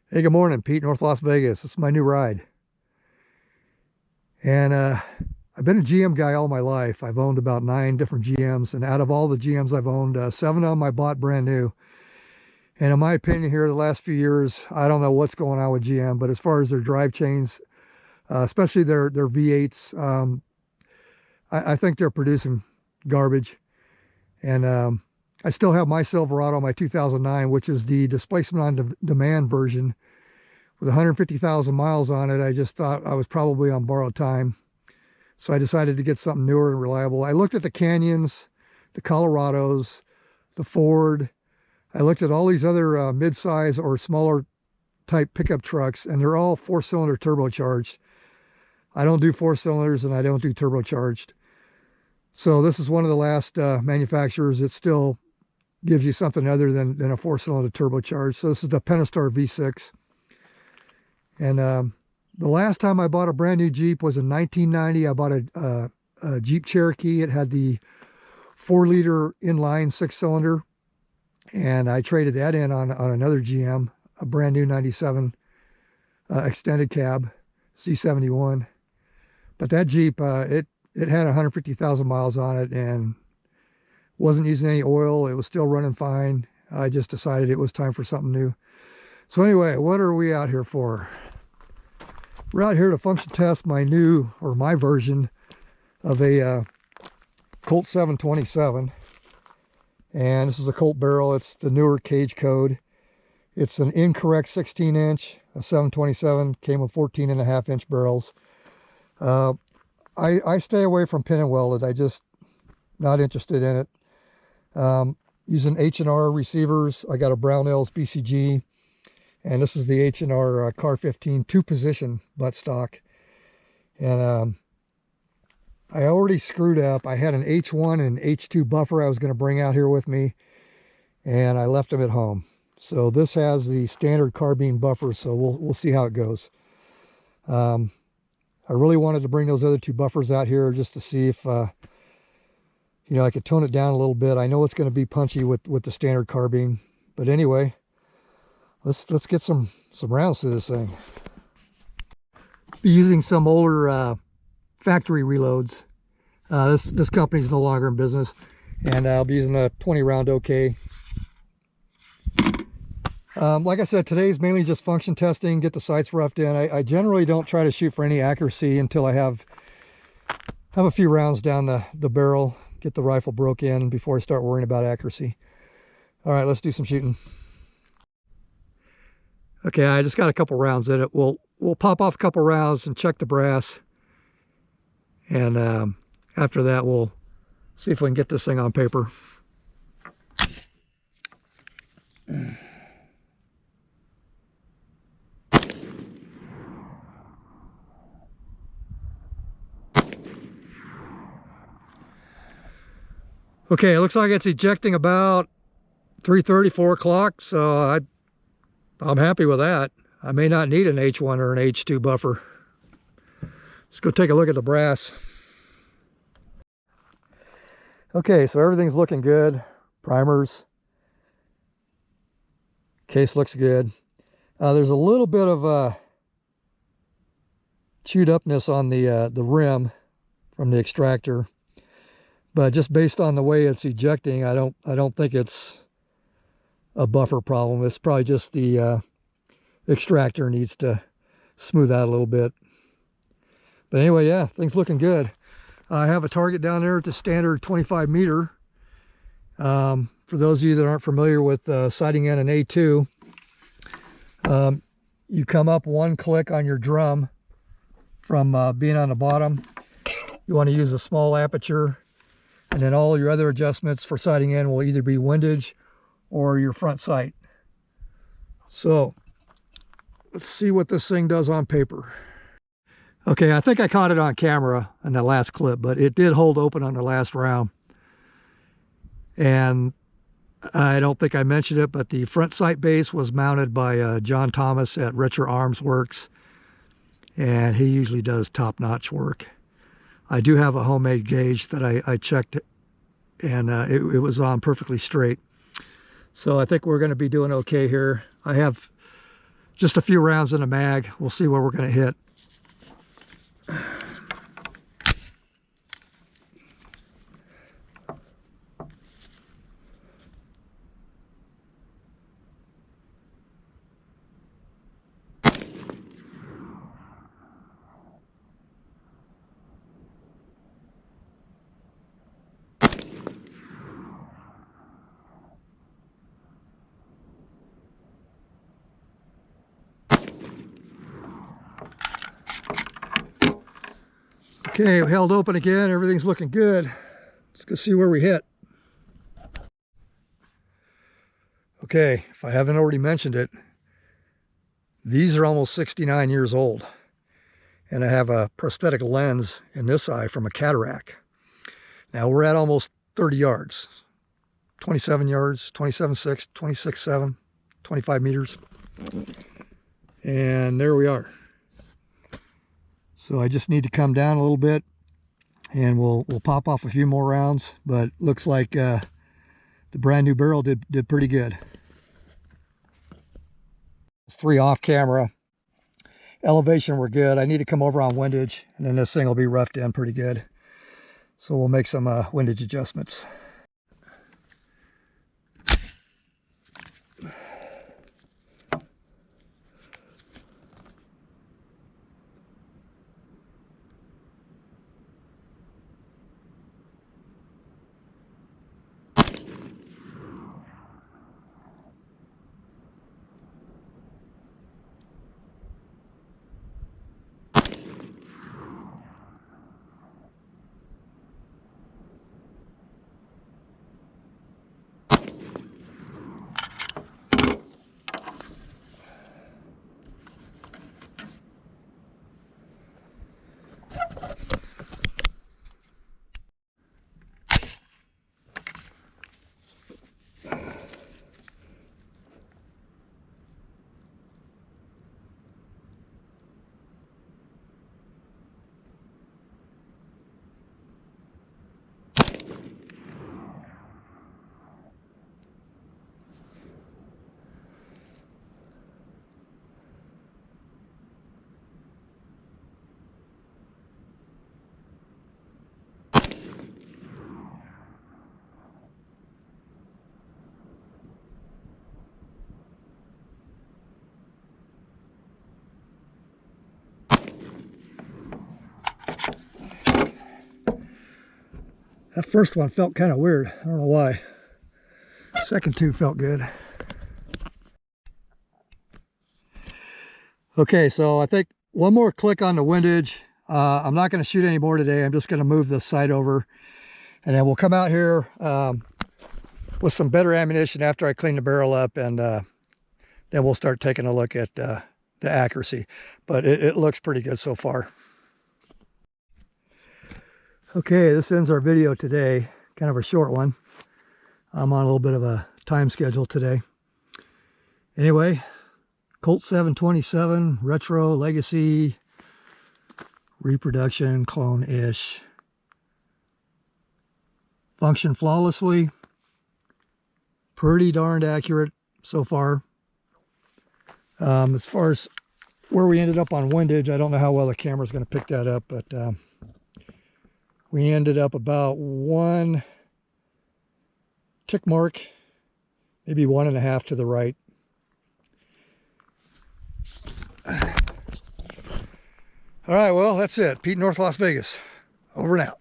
Hey, good morning, Pete, North Las Vegas. This is my new ride. And I've been a GM guy all my life. I've owned about 9 different GMs, and out of all the GMs I've owned, 7 of them I bought brand new. And in my opinion here, the last few years, I don't know what's going on with GM, but as far as their drive chains, especially their V8s, I think they're producing garbage. And I still have my Silverado, my 2009, which is the displacement on demand version with 150,000 miles on it. I just thought I was probably on borrowed time. So I decided to get something newer and reliable. I looked at the Canyons, the Colorados, the Ford. I looked at all these other mid-size or smaller type pickup trucks, and they're all 4-cylinder turbocharged. I don't do 4 cylinders and I don't do turbocharged. So this is one of the last manufacturers that still gives you something other than a 4-cylinder turbocharged. So this is the Pentastar V6. And the last time I bought a brand new Jeep was in 1990. I bought a Jeep Cherokee. It had the 4-liter inline 6-cylinder. And I traded that in on another GM, a brand new 97 extended cab, C71. But that Jeep, it had 150,000 miles on it and wasn't using any oil. It was still running fine. I just decided it was time for something new. So anyway, what are we out here for? We're out here to function test my new, or my version of a Colt 727. And this is a Colt barrel. It's the newer cage code. It's an incorrect 16-inch, a 727, came with 14.5-inch barrels. I stay away from pin and welded. I just not interested in it. Using H&R receivers. I got a Brownells BCG. And this is the H&R Car 15 2-position buttstock. And I already screwed up. I had an H1 and H2 buffer I was going to bring out here with me, and I left them at home. So this has the standard carbine buffer, so we'll see how it goes. I really wanted to bring those other 2 buffers out here just to see if I could tone it down a little bit. I know it's going to be punchy with the standard carbine, but anyway, let's get some rounds to this thing. Be using some older factory reloads. This company's no longer in business, and I'll be using a 20-round OK. Like I said, today's mainly just function testing, get the sights roughed in. I generally don't try to shoot for any accuracy until I have a few rounds down the barrel, get the rifle broke in before I start worrying about accuracy. All right, let's do some shooting. Okay, I just got a couple rounds in it. We'll pop off a couple rounds and check the brass. And after that, we'll see if we can get this thing on paper. Okay, it looks like it's ejecting about 3:30, 4 o'clock, so I'm happy with that. I may not need an H1 or an H2 buffer. Let's go take a look at the brass. Okay, so everything's looking good. Primers. Case looks good. There's a little bit of chewed upness on the rim from the extractor, but just based on the way it's ejecting, I don't think it's a buffer problem. It's probably just the extractor needs to smooth out a little bit. But anyway, yeah, things looking good. I have a target down there at the standard 25 meter. For those of you that aren't familiar with sighting in an A2, you come up 1 click on your drum from being on the bottom. You want to use a small aperture, and then all your other adjustments for sighting in will either be windage or your front sight. So let's see what this thing does on paper. Okay, I think I caught it on camera in the last clip, but it did hold open on the last round. And I don't think I mentioned it, but the front sight base was mounted by John Thomas at Retro Arms Works, and he usually does top-notch work. I do have a homemade gauge that I checked, and it was on perfectly straight. So I think we're going to be doing okay here. I have Just a few rounds in a mag. We'll see where we're going to hit. Okay, held open again. Everything's looking good. Let's go see where we hit. Okay, if I haven't already mentioned it, these are almost 69 years old. And I have a prosthetic lens in this eye from a cataract. Now we're at almost 30 yards. 27 yards, 27.6, 26.7, 25 meters. And there we are. So I just need to come down a little bit and we'll pop off a few more rounds, but looks like the brand new barrel did pretty good. It's 3 off camera. Elevation were good. I need to come over on windage and then this thing will be roughed in pretty good. So we'll make some windage adjustments. That first one felt kind of weird. I don't know why. Second two felt good. Okay, so I think one more click on the windage. I'm not going to shoot any more today. I'm just going to move the sight over. And then we'll come out here with some better ammunition after I clean the barrel up. And then we'll start taking a look at the accuracy. But it looks pretty good so far. Okay, this ends our video today. Kind of a short one. I'm on a little bit of a time schedule today. Anyway, Colt 727, retro, legacy, reproduction, clone-ish. Function flawlessly. Pretty darned accurate so far. As far as where we ended up on windage, I don't know how well the camera's going to pick that up, but we ended up about 1 tick mark, maybe 1.5 to the right. All right, well, that's it. Pete, North Las Vegas. Over and out.